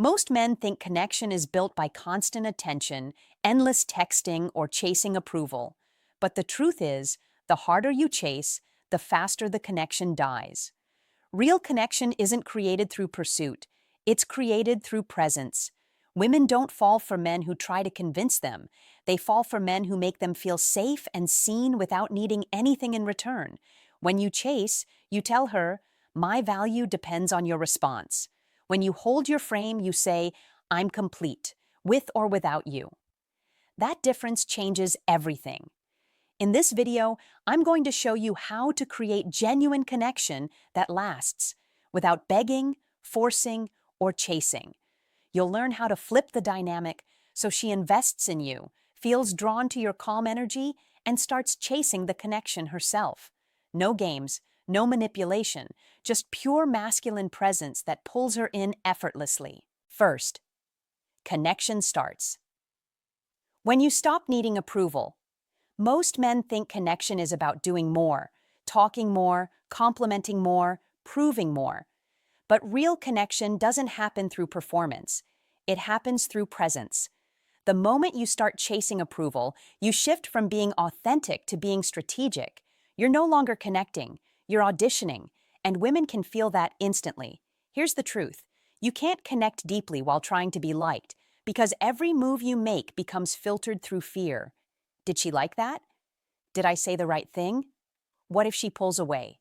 Most men think connection is built by constant attention, endless texting, or chasing approval. But the truth is, the harder you chase, the faster the connection dies. Real connection isn't created through pursuit, it's created through presence. Women don't fall for men who try to convince them. They fall for men who make them feel safe and seen without needing anything in return. When you chase, you tell her, "My value depends on your response." When you hold your frame, you say, "I'm complete, with or without you." That difference changes everything. In this video, I'm going to show you how to create genuine connection that lasts without begging, forcing, or chasing. You'll learn how to flip the dynamic so she invests in you, feels drawn to your calm energy, and starts chasing the connection herself. No games, no manipulation, just pure masculine presence that pulls her in effortlessly. First, connection starts. When you stop needing approval, most men think connection is about doing more, talking more, complimenting more, proving more. But real connection doesn't happen through performance. It happens through presence. The moment you start chasing approval, you shift from being authentic to being strategic. You're no longer connecting, you're auditioning, and women can feel that instantly. Here's the truth. You can't connect deeply while trying to be liked, because every move you make becomes filtered through fear. Did she like that? Did I say the right thing? What if she pulls away?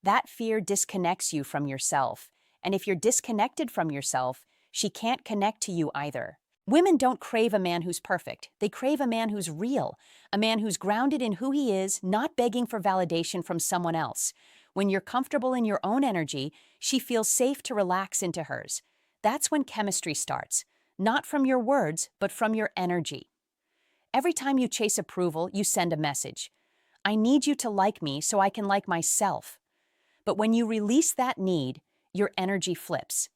That fear disconnects you from yourself. And if you're disconnected from yourself, she can't connect to you either. Women don't crave a man who's perfect. They crave a man who's real, a man who's grounded in who he is, not begging for validation from someone else. When you're comfortable in your own energy, she feels safe to relax into hers. That's when chemistry starts, not from your words, but from your energy. Every time you chase approval, you send a message. I need you to like me so I can like myself. But when you release that need, your energy flips.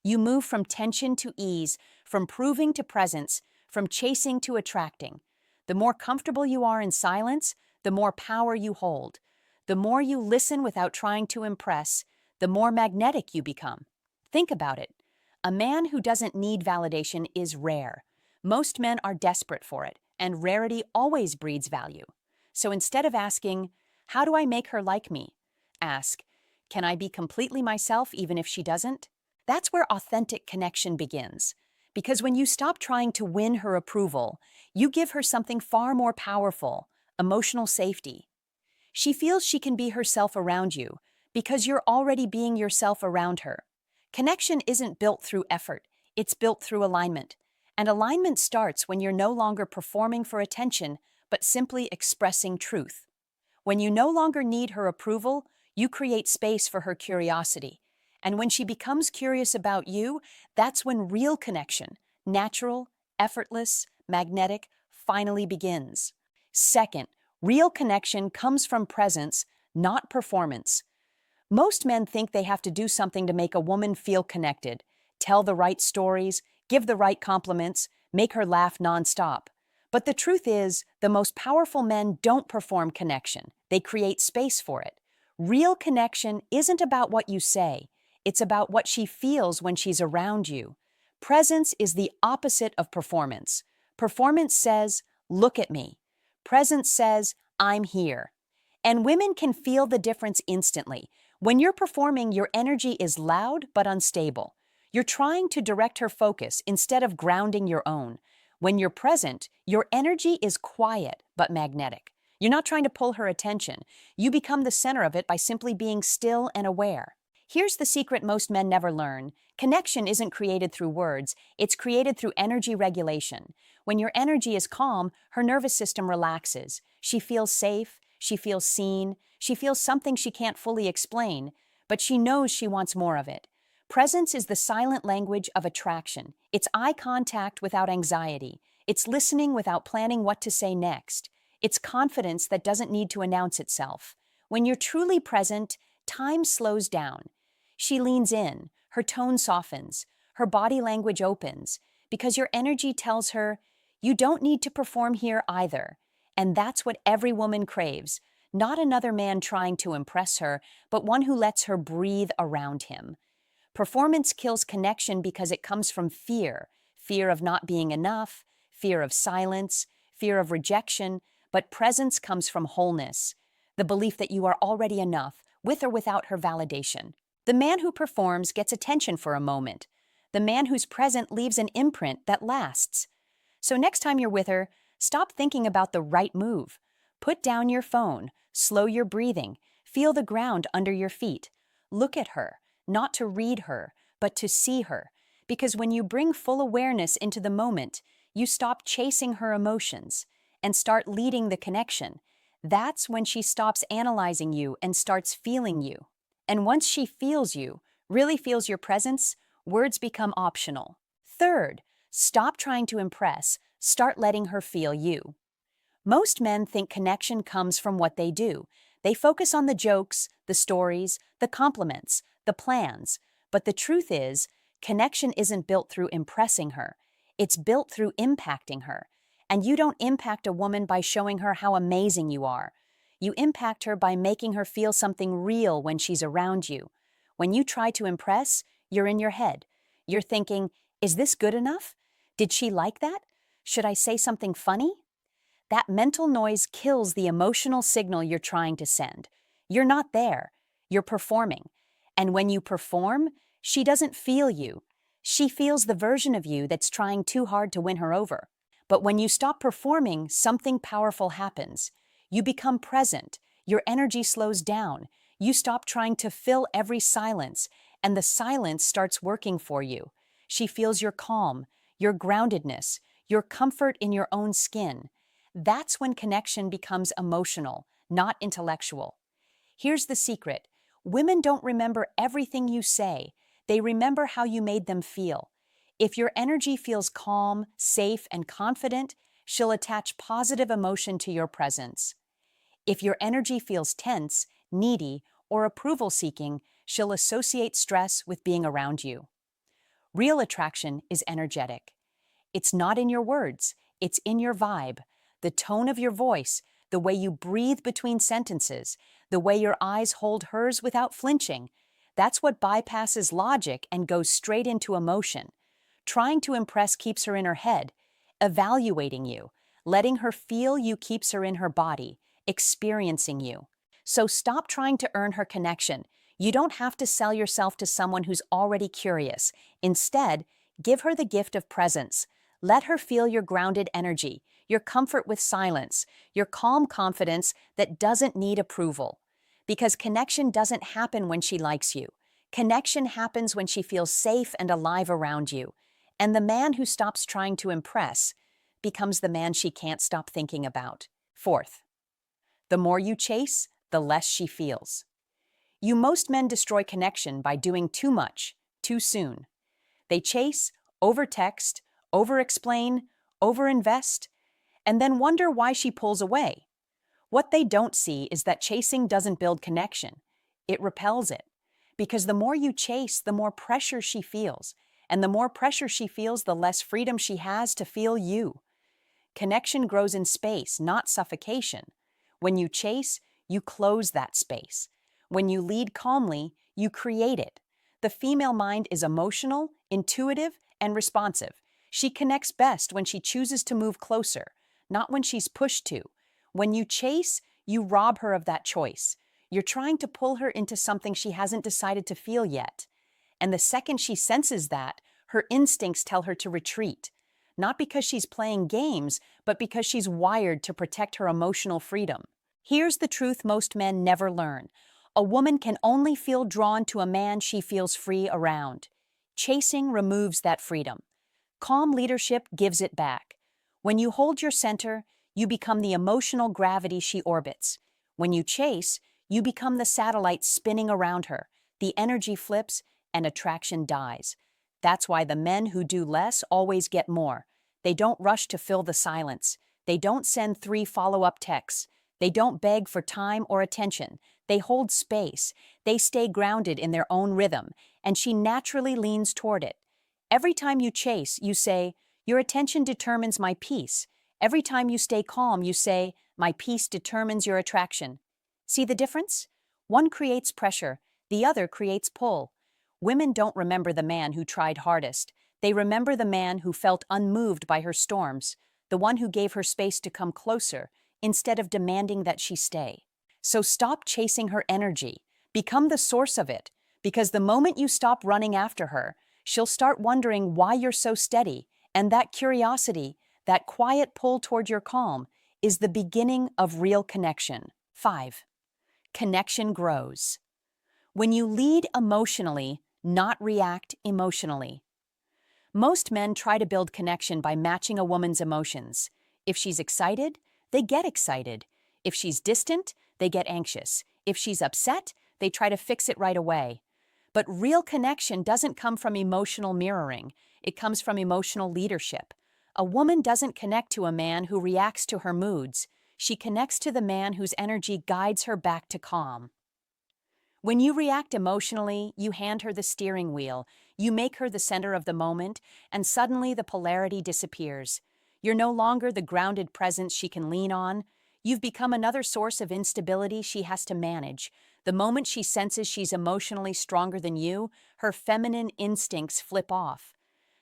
You move from tension to ease, from proving to presence, from chasing to attracting. The more comfortable you are in silence, the more power you hold. The more you listen without trying to impress, the more magnetic you become. Think about it. A man who doesn't need validation is rare. Most men are desperate for it, and rarity always breeds value. So instead of asking, "How do I make her like me?" ask, "Can I be completely myself even if she doesn't?" That's where authentic connection begins. Because when you stop trying to win her approval, you give her something far more powerful, emotional safety. She feels she can be herself around you because you're already being yourself around her. Connection isn't built through effort, it's built through alignment. And alignment starts when you're no longer performing for attention, but simply expressing truth. When you no longer need her approval, you create space for her curiosity. And when she becomes curious about you, that's when real connection, natural, effortless, magnetic, finally begins. Second, real connection comes from presence, not performance. Most men think they have to do something to make a woman feel connected, tell the right stories, give the right compliments, make her laugh nonstop. But the truth is, the most powerful men don't perform connection. They create space for it. Real connection isn't about what you say. It's about what she feels when she's around you. Presence is the opposite of performance. Performance says, "Look at me." Presence says, "I'm here." And women can feel the difference instantly. When you're performing, your energy is loud but unstable. You're trying to direct her focus instead of grounding your own. When you're present, your energy is quiet but magnetic. You're not trying to pull her attention. You become the center of it by simply being still and aware. Here's the secret most men never learn. Connection isn't created through words, it's created through energy regulation. When your energy is calm, her nervous system relaxes. She feels safe, she feels seen, she feels something she can't fully explain, but she knows she wants more of it. Presence is the silent language of attraction. It's eye contact without anxiety. It's listening without planning what to say next. It's confidence that doesn't need to announce itself. When you're truly present, time slows down. She leans in, her tone softens, her body language opens, because your energy tells her, you don't need to perform here either. And that's what every woman craves, not another man trying to impress her, but one who lets her breathe around him. Performance kills connection because it comes from fear, fear of not being enough, fear of silence, fear of rejection, but presence comes from wholeness, the belief that you are already enough, with or without her validation. The man who performs gets attention for a moment. The man who's present leaves an imprint that lasts. So next time you're with her, stop thinking about the right move. Put down your phone, slow your breathing, feel the ground under your feet. Look at her, not to read her, but to see her. Because when you bring full awareness into the moment, you stop chasing her emotions and start leading the connection. That's when she stops analyzing you and starts feeling you. And once she feels you, really feels your presence, words become optional. Third, stop trying to impress, start letting her feel you. Most men think connection comes from what they do. They focus on the jokes, the stories, the compliments, the plans. But the truth is, connection isn't built through impressing her. It's built through impacting her. And you don't impact a woman by showing her how amazing you are. You impact her by making her feel something real when she's around you. When you try to impress, you're in your head. You're thinking, is this good enough? Did she like that? Should I say something funny? That mental noise kills the emotional signal you're trying to send. You're not there. You're performing. And when you perform, she doesn't feel you. She feels the version of you that's trying too hard to win her over. But when you stop performing, something powerful happens. You become present. Your energy slows down. You stop trying to fill every silence, and the silence starts working for you. She feels your calm, your groundedness, your comfort in your own skin. That's when connection becomes emotional, not intellectual. Here's the secret. Women don't remember everything you say. They remember how you made them feel. If your energy feels calm, safe, and confident, she'll attach positive emotion to your presence. If your energy feels tense, needy, or approval-seeking, she'll associate stress with being around you. Real attraction is energetic. It's not in your words, it's in your vibe, the tone of your voice, the way you breathe between sentences, the way your eyes hold hers without flinching. That's what bypasses logic and goes straight into emotion. Trying to impress keeps her in her head. Evaluating you, letting her feel you keeps her in her body, experiencing you. So stop trying to earn her connection. You don't have to sell yourself to someone who's already curious. Instead, give her the gift of presence. Let her feel your grounded energy, your comfort with silence, your calm confidence that doesn't need approval. Because connection doesn't happen when she likes you. Connection happens when she feels safe and alive around you. And the man who stops trying to impress becomes the man she can't stop thinking about. Fourth, the more you chase, the less she feels. Most men destroy connection by doing too much, too soon. They chase, over-text, over-explain, over-invest, and then wonder why she pulls away. What they don't see is that chasing doesn't build connection. It repels it. Because the more you chase, the more pressure she feels. And the more pressure she feels, the less freedom she has to feel you. Connection grows in space, not suffocation. When you chase, you close that space. When you lead calmly, you create it. The female mind is emotional, intuitive, and responsive. She connects best when she chooses to move closer, not when she's pushed to. When you chase, you rob her of that choice. You're trying to pull her into something she hasn't decided to feel yet. And the second she senses that, her instincts tell her to retreat. Not because she's playing games, but because she's wired to protect her emotional freedom. Here's the truth most men never learn. A woman can only feel drawn to a man she feels free around. Chasing removes that freedom. Calm leadership gives it back. When you hold your center, you become the emotional gravity she orbits. When you chase, you become the satellite spinning around her. The energy flips and attraction dies. That's why the men who do less always get more. They don't rush to fill the silence. They don't send 3 follow-up texts. They don't beg for time or attention. They hold space. They stay grounded in their own rhythm, and she naturally leans toward it. Every time you chase, you say, "Your attention determines my peace." Every time you stay calm, you say, "My peace determines your attraction." See the difference? One creates pressure, the other creates pull. Women don't remember the man who tried hardest. They remember the man who felt unmoved by her storms, the one who gave her space to come closer instead of demanding that she stay. So stop chasing her energy. Become the source of it, because the moment you stop running after her, she'll start wondering why you're so steady, and that curiosity, that quiet pull toward your calm, is the beginning of real connection. 5. Connection grows. When you lead emotionally, not react emotionally. Most men try to build connection by matching a woman's emotions. If she's excited, they get excited. If she's distant, they get anxious. If she's upset, they try to fix it right away. But real connection doesn't come from emotional mirroring. It comes from emotional leadership. A woman doesn't connect to a man who reacts to her moods. She connects to the man whose energy guides her back to calm. When you react emotionally, you hand her the steering wheel, you make her the center of the moment, and suddenly the polarity disappears. You're no longer the grounded presence she can lean on. You've become another source of instability she has to manage. The moment she senses she's emotionally stronger than you, her feminine instincts flip off.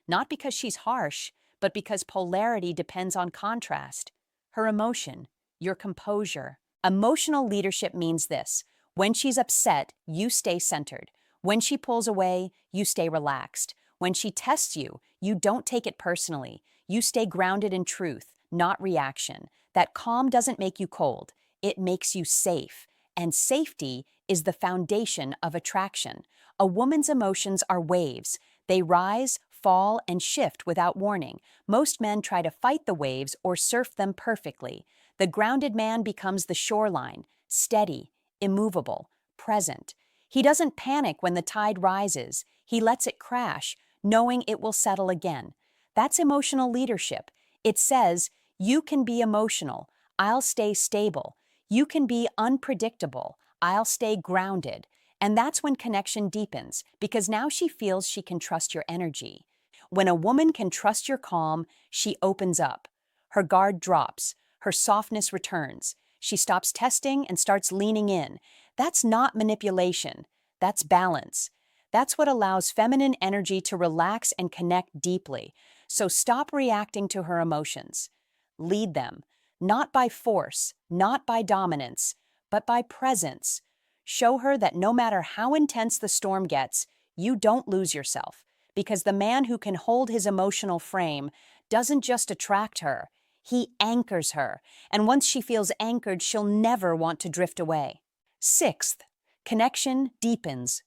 Not because she's harsh, but because polarity depends on contrast. Her emotion, your composure. Emotional leadership means this: when she's upset, you stay centered. When she pulls away, you stay relaxed. When she tests you, you don't take it personally. You stay grounded in truth, not reaction. That calm doesn't make you cold. It makes you safe. And safety is the foundation of attraction. A woman's emotions are waves. They rise, fall, and shift without warning. Most men try to fight the waves or surf them perfectly. The grounded man becomes the shoreline, steady, immovable, present. He doesn't panic when the tide rises. He lets it crash, knowing it will settle again. That's emotional leadership. It says, you can be emotional, I'll stay stable. You can be unpredictable, I'll stay grounded. And that's when connection deepens, because now she feels she can trust your energy. When a woman can trust your calm, she opens up. Her guard drops, her softness returns. She stops testing and starts leaning in. That's not manipulation. That's balance. That's what allows feminine energy to relax and connect deeply. So stop reacting to her emotions. Lead them, not by force, not by dominance, but by presence. Show her that no matter how intense the storm gets, you don't lose yourself, because the man who can hold his emotional frame doesn't just attract her, he anchors her, and once she feels anchored, she'll never want to drift away. 6th, connection deepens.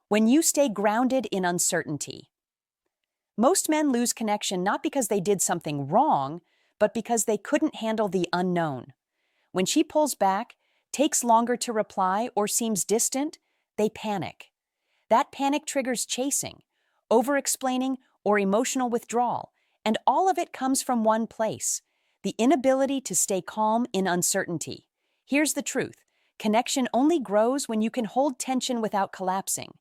When you stay grounded in uncertainty. Most men lose connection not because they did something wrong, but because they couldn't handle the unknown. When she pulls back, takes longer to reply, or seems distant, they panic. That panic triggers chasing, over-explaining, or emotional withdrawal, and all of it comes from one place: the inability to stay calm in uncertainty. Here's the truth: connection only grows when you can hold tension without collapsing.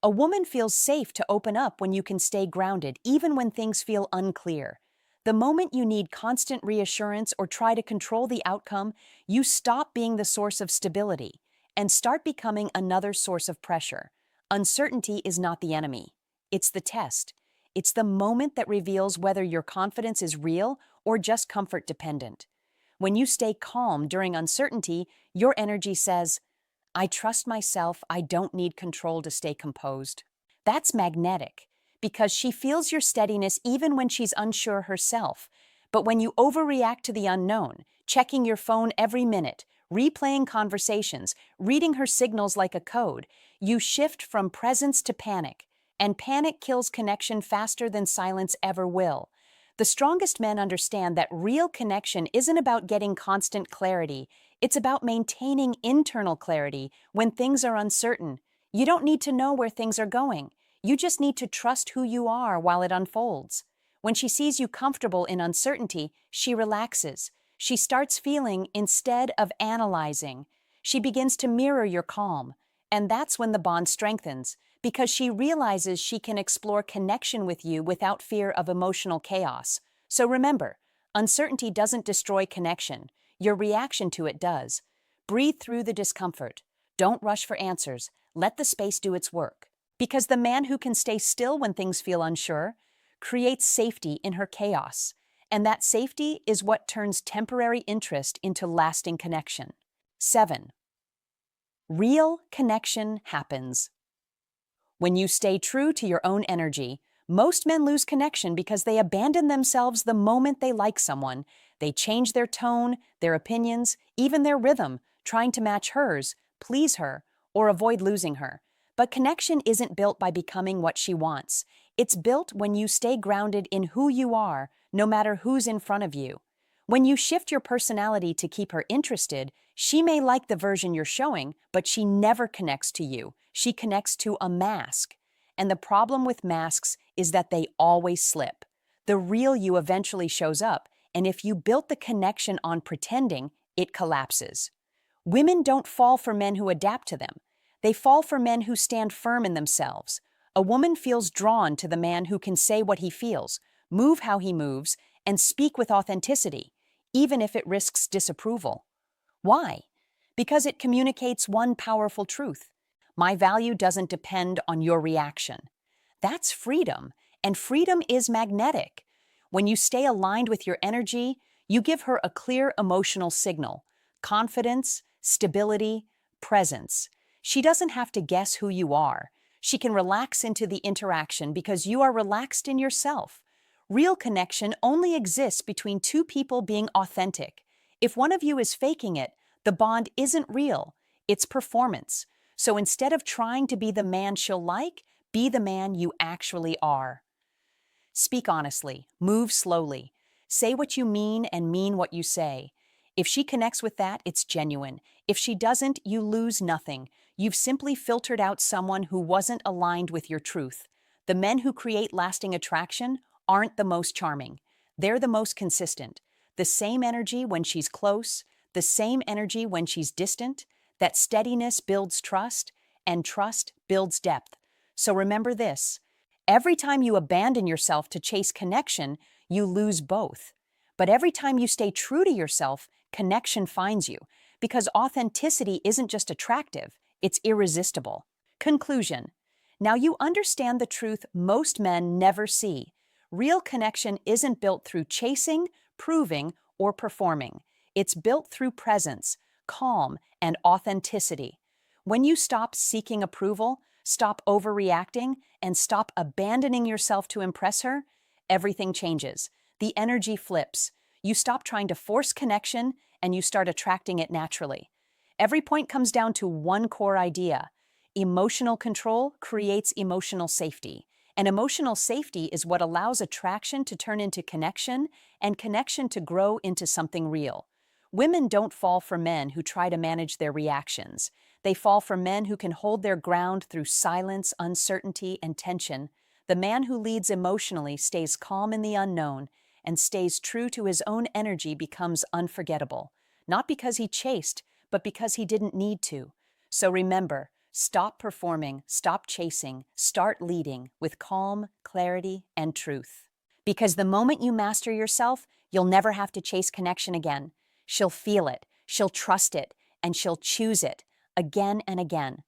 A woman feels safe to open up when you can stay grounded, even when things feel unclear. The moment you need constant reassurance or try to control the outcome, you stop being the source of stability and start becoming another source of pressure. Uncertainty is not the enemy. It's the test. It's the moment that reveals whether your confidence is real or just comfort dependent. When you stay calm during uncertainty, your energy says, I trust myself, I don't need control to stay composed. That's magnetic, because she feels your steadiness even when she's unsure herself. But when you overreact to the unknown, checking your phone every minute, replaying conversations, reading her signals like a code, you shift from presence to panic, and panic kills connection faster than silence ever will. The strongest men understand that real connection isn't about getting constant clarity. It's about maintaining internal clarity when things are uncertain. You don't need to know where things are going. You just need to trust who you are while it unfolds. When she sees you comfortable in uncertainty, she relaxes. She starts feeling instead of analyzing. She begins to mirror your calm. And that's when the bond strengthens, because she realizes she can explore connection with you without fear of emotional chaos. So remember, uncertainty doesn't destroy connection. Your reaction to it does. Breathe through the discomfort. Don't rush for answers. Let the space do its work. Because the man who can stay still when things feel unsure creates safety in her chaos, and that safety is what turns temporary interest into lasting connection. 7. Real connection happens. When you stay true to your own energy, most men lose connection because they abandon themselves the moment they like someone. They change their tone, their opinions, even their rhythm, trying to match hers, please her, or avoid losing her. But connection isn't built by becoming what she wants. It's built when you stay grounded in who you are, no matter who's in front of you. When you shift your personality to keep her interested, she may like the version you're showing, but she never connects to you. She connects to a mask. And the problem with masks is that they always slip. The real you eventually shows up, and if you built the connection on pretending, it collapses. Women don't fall for men who adapt to them. They fall for men who stand firm in themselves. A woman feels drawn to the man who can say what he feels, move how he moves, and speak with authenticity, even if it risks disapproval. Why? Because it communicates one powerful truth. My value doesn't depend on your reaction. That's freedom, and freedom is magnetic. When you stay aligned with your energy, you give her a clear emotional signal: confidence, stability, presence. She doesn't have to guess who you are. She can relax into the interaction because you are relaxed in yourself. Real connection only exists between two people being authentic. If one of you is faking it, the bond isn't real, it's performance. So instead of trying to be the man she'll like, be the man you actually are. Speak honestly, move slowly, say what you mean and mean what you say. If she connects with that, it's genuine. If she doesn't, you lose nothing. You've simply filtered out someone who wasn't aligned with your truth. The men who create lasting attraction aren't the most charming. They're the most consistent. The same energy when she's close, the same energy when she's distant. That steadiness builds trust, and trust builds depth. So remember this: every time you abandon yourself to chase connection, you lose both. But every time you stay true to yourself, connection finds you, because authenticity isn't just attractive, it's irresistible. Conclusion. Now you understand the truth most men never see. Real connection isn't built through chasing, proving, or performing. It's built through presence, calm, and authenticity. When you stop seeking approval, stop overreacting, and stop abandoning yourself to impress her, everything changes. The energy flips. You stop trying to force connection, and you start attracting it naturally. Every point comes down to one core idea: emotional control creates emotional safety. And emotional safety is what allows attraction to turn into connection, and connection to grow into something real. Women don't fall for men who try to manage their reactions. They fall for men who can hold their ground through silence, uncertainty, and tension. The man who leads emotionally stays calm in the unknown, and stays true to his own energy becomes unforgettable. Not because he chased, but because he didn't need to. So remember, stop performing, stop chasing, start leading with calm, clarity, and truth. Because the moment you master yourself, you'll never have to chase connection again. She'll feel it, she'll trust it, and she'll choose it again and again.